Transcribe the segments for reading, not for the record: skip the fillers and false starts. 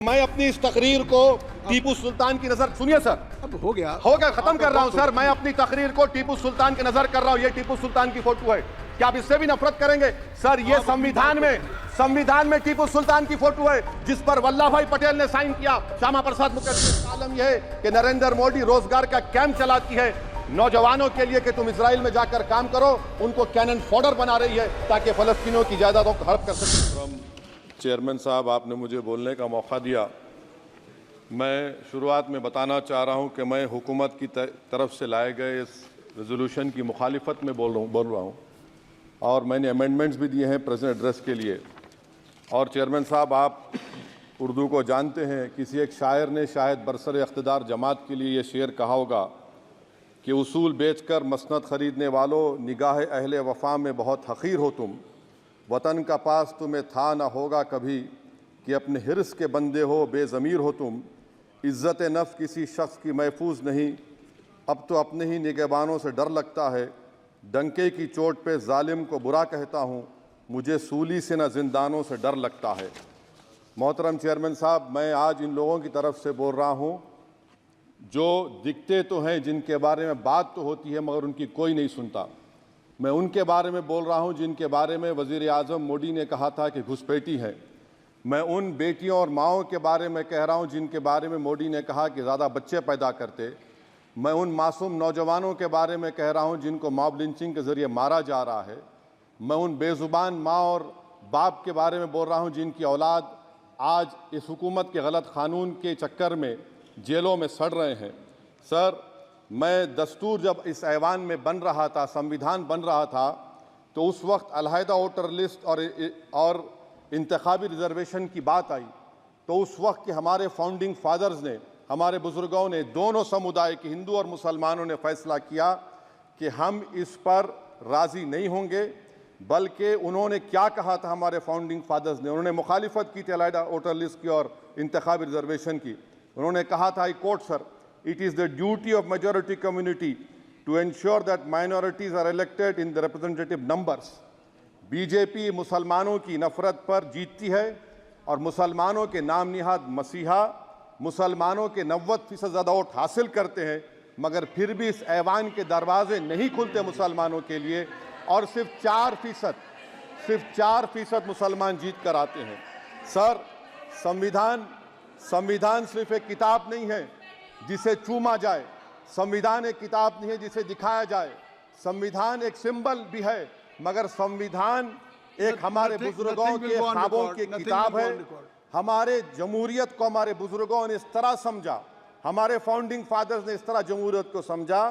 मैं अपनी इस तकरीर को टीपू सुल्तान की नजर, सुनिए सर, अब हो गया खत्म कर रहा हूं सर। मैं अपनी तकरीर को टीपू सुल्तान की नजर कर रहा हूं। ये टीपू सुल्तान की फोटो है, क्या आप इससे भी नफरत करेंगे सर? ये संविधान में टीपू सुल्तान की फोटो है जिस पर वल्लभ भाई पटेल ने साइन किया। श्यामा प्रसाद मुखर्जी का आलम यह है कि नरेंद्र मोदी रोजगार का कैंप चलाती है नौजवानों के लिए कि तुम इजराइल में जाकर काम करो, उनको कैनन फॉडर बना रही है ताकि फलस्तीनियों की जायदादों को हड़प कर सके। चेयरमैन साहब, आपने मुझे बोलने का मौका दिया। मैं शुरुआत में बताना चाह रहा हूं कि मैं हुकूमत की तरफ से लाए गए इस रेजोल्यूशन की मुखालिफत में बोल रहा हूं और मैंने अमेंडमेंट्स भी दिए हैं प्रेजेंट एड्रेस के लिए। और चेयरमैन साहब, आप उर्दू को जानते हैं। किसी एक शायर ने शायद बरसर इख्तिदार जमात के लिए ये शेर कहा होगा कि उसूल बेचकर मसनद ख़रीदने वालों, निगाह अहले वफ़ा में बहुत हक़ीर हो तुम। वतन का पास तुम्हें था ना होगा कभी कि अपने हिर्स के बंदे हो, बेज़मीर हो तुम। इज़्ज़त नफ्स किसी शख्स की महफूज नहीं, अब तो अपने ही निगहबानों से डर लगता है। डंके की चोट पे जालिम को बुरा कहता हूँ, मुझे सूली से न जिंदानों से डर लगता है। मोहतरम चेयरमैन साहब, मैं आज इन लोगों की तरफ से बोल रहा हूँ जो दिखते तो हैं, जिनके बारे में बात तो होती है मगर उनकी कोई नहीं सुनता। मैं उनके बारे में बोल रहा हूँ जिनके बारे में वज़ीर आज़म मोदी ने कहा था कि घुसपैठी हैं। मैं उन बेटियों और माओं के बारे में कह रहा हूँ जिनके बारे में मोदी ने कहा कि ज़्यादा बच्चे पैदा करते। मैं उन मासूम नौजवानों के बारे में कह रहा हूँ जिनको मॉब लिंचिंग के ज़रिए मारा जा रहा है। मैं उन बेज़ुबान माँ और बाप के बारे में बोल रहा हूँ जिनकी औलाद आज इस हुकूमत के गलत क़ानून के चक्कर में जेलों में सड़ रहे हैं। सर, मैं दस्तूर जब इस ऐवान में बन रहा था, संविधान बन रहा था, तो उस वक्त अलहदा वोटर लिस्ट और इंतखाबी रिजर्वेशन की बात आई तो उस वक्त के हमारे फाउंडिंग फादर्स ने, हमारे बुजुर्गों ने, दोनों समुदाय के हिंदू और मुसलमानों ने फैसला किया कि हम इस पर राज़ी नहीं होंगे। बल्कि उन्होंने क्या कहा था हमारे फाउंडिंग फादर्स ने, उन्होंने मुखालिफत की थी अलहदा वोटर लिस्ट की और इंतखाबी रिजर्वेशन की। उन्होंने कहा था, I quote sir, it is the duty of majority community to ensure that minorities are elected in the representative numbers. BJP मुसलमानों की नफरत पर जीतती है और मुसलमानों के नाम निहाद मसीहा मुसलमानों के 90% ज़्यादा वोट हासिल करते हैं, मगर फिर भी इस ऐवान के दरवाजे नहीं खुलते मुसलमानों के लिए और सिर्फ 4% मुसलमान जीत कर आते हैं। सर, संविधान सिर्फ एक किताब नहीं है जिसे चूमा जाए, संविधान एक किताब नहीं है जिसे दिखाया जाए, संविधान एक सिंबल भी है, मगर संविधान एक हमारे बुजुर्गों के ख्वाबों की किताब है। हमारे जमहूरियत को हमारे बुजुर्गों ने इस तरह समझा, हमारे फाउंडिंग फादर्स ने इस तरह जमहूरियत को समझा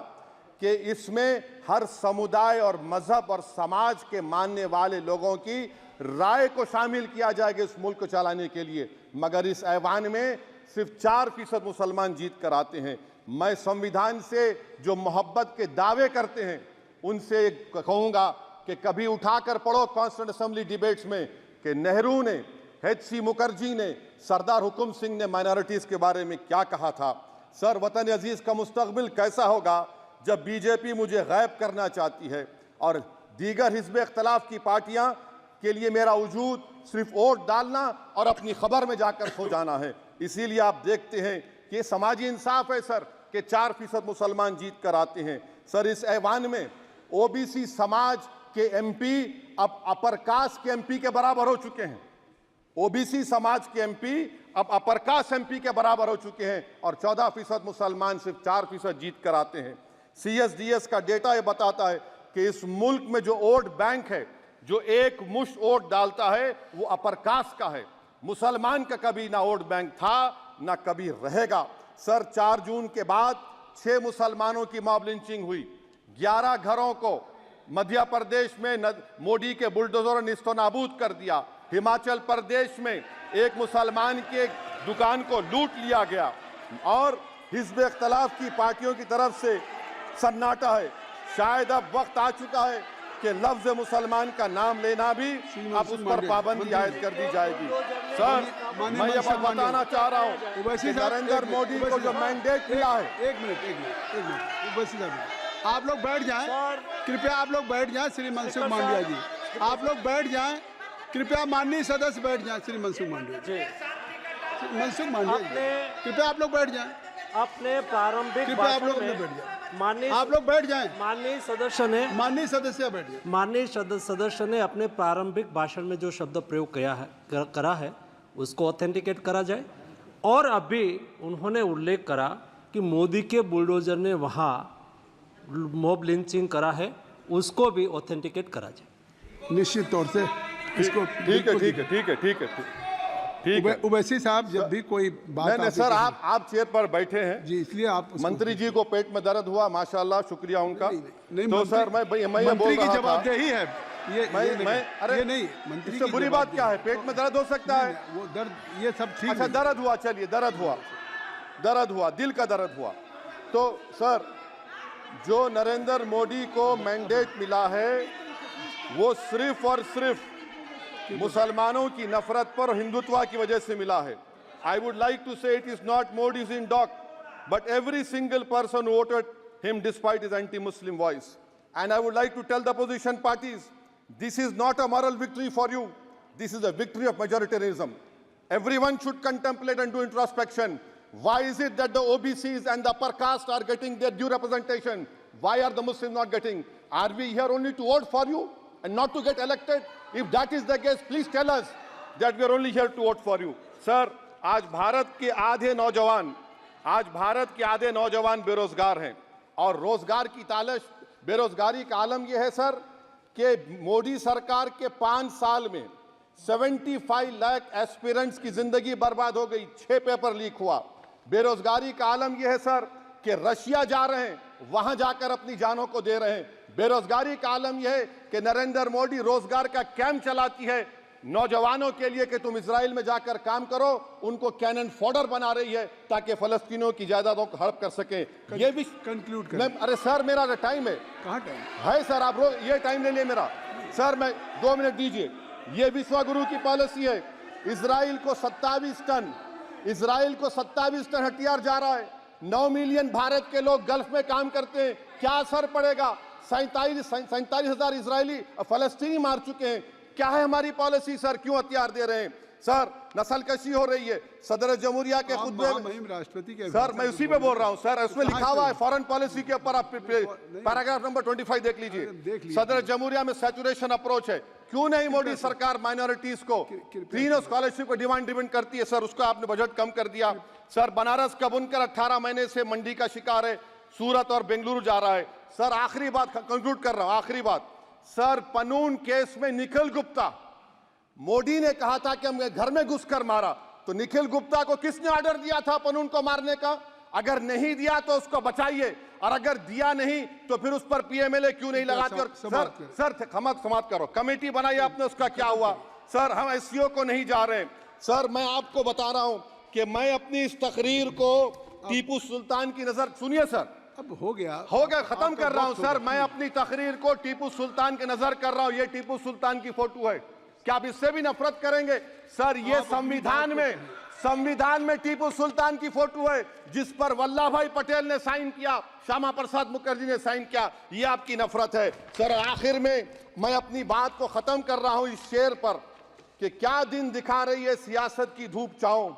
कि इसमें हर समुदाय और मजहब और समाज के मानने वाले लोगों की राय को शामिल किया जाएगा इस मुल्क को चलाने के लिए। मगर इस ऐवान में सिर्फ 4% मुसलमान जीत कर आते हैं। मैं संविधान से जो मोहब्बत के दावे करते हैं उनसे कहूँगा कि कभी उठाकर पढ़ो कॉन्स्टिट्यूंट असेंबली डिबेट्स में कि नेहरू ने, H.C. मुखर्जी ने, सरदार हुकुम सिंह ने माइनॉरिटीज़ के बारे में क्या कहा था। सर, वतन अजीज़ का मुस्तकबिल कैसा होगा जब बीजेपी मुझे गायब करना चाहती है और दीगर हिज़्ब इख्तिलाफ की पार्टियां के लिए मेरा वजूद सिर्फ वोट डालना और अपनी खबर में जाकर सो जाना है। इसीलिए आप देखते हैं कि ये समाजी इंसाफ है सर कि 4% मुसलमान जीत कर आते हैं। सर, इस ऐवान में ओबीसी समाज के एमपी अब अपर कास्ट के एमपी के बराबर हो चुके हैं। ओबीसी समाज के एमपी अब अपर कास्ट एमपी के बराबर हो चुके हैं और 14% मुसलमान सिर्फ 4% जीत कर आते हैं। CSDS का डेटा ये बताता है कि इस मुल्क में जो वोट बैंक है, जो एक मुश्त वोट डालता है, वो अपर कास्ट का है। मुसलमान का कभी ना वोट बैंक था ना कभी रहेगा। सर, 4 जून के बाद 6 मुसलमानों की मॉब लिंचिंग हुई, 11 घरों को मध्य प्रदेश में मोदी के बुलडोजर ने निस्तो नाबूद कर दिया। हिमाचल प्रदेश में एक मुसलमान की एक दुकान को लूट लिया गया और हिज़्ब इख्तिलाफ की पार्टियों की तरफ से सन्नाटा है। शायद अब वक्त आ चुका है कि लफ्ज़ मुसलमान का नाम लेना भी अब उस पर पाबंदी आयद कर दी जाएगी। सर, मैं ये बात बताना चाह रहा हूँ कि नरेंद्र मोदी को जो मैंडेट मिला है। एक मिनट, आप लोग बैठ जाएं, कृपया आप लोग बैठ जाएं। श्री मनसुख मांडविया जी, आप लोग बैठ जाएं, कृपया माननीय सदस्य बैठ जाएं। श्री मनसुख मांडविया जी। मनसुख मांडविया जी, आपने- कृपया आप लोग बैठ जाएं। अपने प्रारंभिक कृपया आप लोग भाषण अपने बैठ में जाएं। माननीय आप लोग बैठ जाएं। माननीय सदस्य ने माननीय सदस्य बैठ जाएं। माननीय सदस्य ने अपने प्रारंभिक भाषण में जो शब्द प्रयोग करा है उसको ऑथेंटिकेट करा जाए। और अभी उन्होंने उल्लेख करा कि मोदी के बुलडोजर ने वहाँ मॉब लिंचिंग करा है, उसको भी ऑथेंटिकेट करा जाए। निश्चित तौर से इसको ठीक है ठीक है ठीक है ठीक है ठीक है। उवैसी साहब जब भी कोई बात नहीं नहीं सर, आप चेयर पर बैठे हैं जी, इसलिए आप उसको- मंत्री जी को पेट में दर्द हुआ, माशाल्लाह, शुक्रिया उनका। नहीं, तो मंत्री- सर मैं ये बोल मंत्री की रहा था, जवाबदेही है ये अरे ये नहीं मंत्री इससे की बुरी बात क्या है? जवाबदेही। पेट में दर्द हो सकता है। वो दर्द ये सब ठीक अच्छा नहीं। दर्द हुआ, चलिए दर्द हुआ, दिल का दर्द हुआ। तो सर, जो नरेंद्र मोदी को मैंडेट मिला है वो सिर्फ और सिर्फ मुसलमानों की नफरत पर हिंदुत्व की वजह से मिला है। I would like to say it is not Modi's in dock but every single person voted him despite his anti Muslim voice. And I would like to tell the opposition parties, this is not a moral victory for you, this is a victory of majoritarianism. Everyone should contemplate and do introspection. Why is it that the OBCs and the upper caste are getting their due representation? Why are the Muslims not getting? Are we here only to vote for you and not to get elected? If that is the case, please tell us that we are only here to vote for you. Sir, आज भारत के आधे नौजवान बेरोजगार हैं और रोजगार की तालाश, बेरोजगारी का आलम यह है सर कि मोदी सरकार के 5 साल में 75 लाख एस्पिरेंट्स की जिंदगी बर्बाद हो गई, 6 पेपर लीक हुआ। बेरोजगारी का आलम यह है सर कि रशिया जा रहे हैं, वहां जाकर अपनी जानों को दे रहे हैं। बेरोजगारी का आलम यह है कि नरेंद्र मोदी रोजगार का कैंप चलाती है नौजवानों के लिए कि तुम इजराइल में जाकर काम करो, उनको कैनन फॉडर बना रही है ताकि फलस्तीनियों की जायदादों को हड़प कर सके। ये भी कंक्लूड करें। अरे सर मेरा टाइम है। कहाँ टाइम है सर, आप ये टाइम ले लिए मेरा। सर मैं 2 मिनट दीजिए। ये विश्वगुरु की पॉलिसी है। इजराइल को 27 टन हथियार जा रहा है। 9 मिलियन भारत के लोग गल्फ में काम करते हैं, क्या असर पड़ेगा? 47,000 इजरायली फलस्तीनी मार चुके हैं। क्या है हमारी पॉलिसी सर? क्यों हथियार दे रहे हैं सर? नस्लकशी हो रही है। सदर जमहूरिया के खुतबे में राष्ट्रपति के सर मैं उसी पे बोल रहा हूं सर, उसमें लिखा हुआ है फॉरेन पॉलिसी के ऊपर, आप पैराग्राफ नंबर 25 देख लीजिए। सदर जमहूरिया में सैचुरेशन अप्रोच है। क्यों नहीं मोदी सरकार माइनॉरिटीज को फ्री स्कॉलरशिप को डिमांड करती है सर? उसका आपने बजट कम कर दिया। सर बनारस का बुनकर 18 महीने से मंडी का शिकार है, सूरत और बेंगलुरु जा रहा है। सर आखिरी बात कंक्लूड कर रहा हूं, आखिरी बात सर, पनून केस में निखिल गुप्ता, मोदी ने कहा था कि हम घर में घुसकर मारा, तो निखिल गुप्ता को किसने ऑर्डर दिया था पनून को मारने का? अगर नहीं दिया तो उसको बचाइए, और अगर दिया नहीं तो फिर उस पर पीएमएलए क्यों नहीं लगाते? और सर समाप्त करो। कमेटी बनाई आपने, उसका क्या हुआ? सर हम एससीओ को नहीं जा रहे। सर मैं आपको बता रहा हूं कि मैं अपनी इस तकरीर को टीपू सुल्तान की नजर, सुनिए सर, अब हो गया खत्म कर रहा हूं सर। मैं अपनी तकरीर को टीपू सुल्तान के नजर कर रहा हूं। ये टीपू सुल्तान की फोटो है, क्या आप इससे भी नफरत करेंगे? सर ये संविधान में टीपू सुल्तान की फोटो है जिस पर वल्लभ भाई पटेल ने साइन किया, श्यामा प्रसाद मुखर्जी ने साइन किया। ये आपकी नफरत है सर। आखिर में मैं अपनी बात को खत्म कर रहा हूं इस शेर पर कि क्या दिन दिखा रही है सियासत की धूप छांव,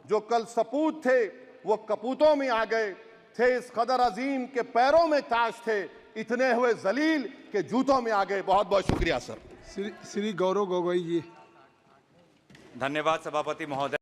जो कल सपूत थे वो कपूतों में आ गए, थे इस कदर अजीम के पैरों में ताज थे, इतने हुए जलील के जूतों में आ गए। बहुत बहुत शुक्रिया सर। श्री गौरव गोगोई जी। धन्यवाद सभापति महोदय।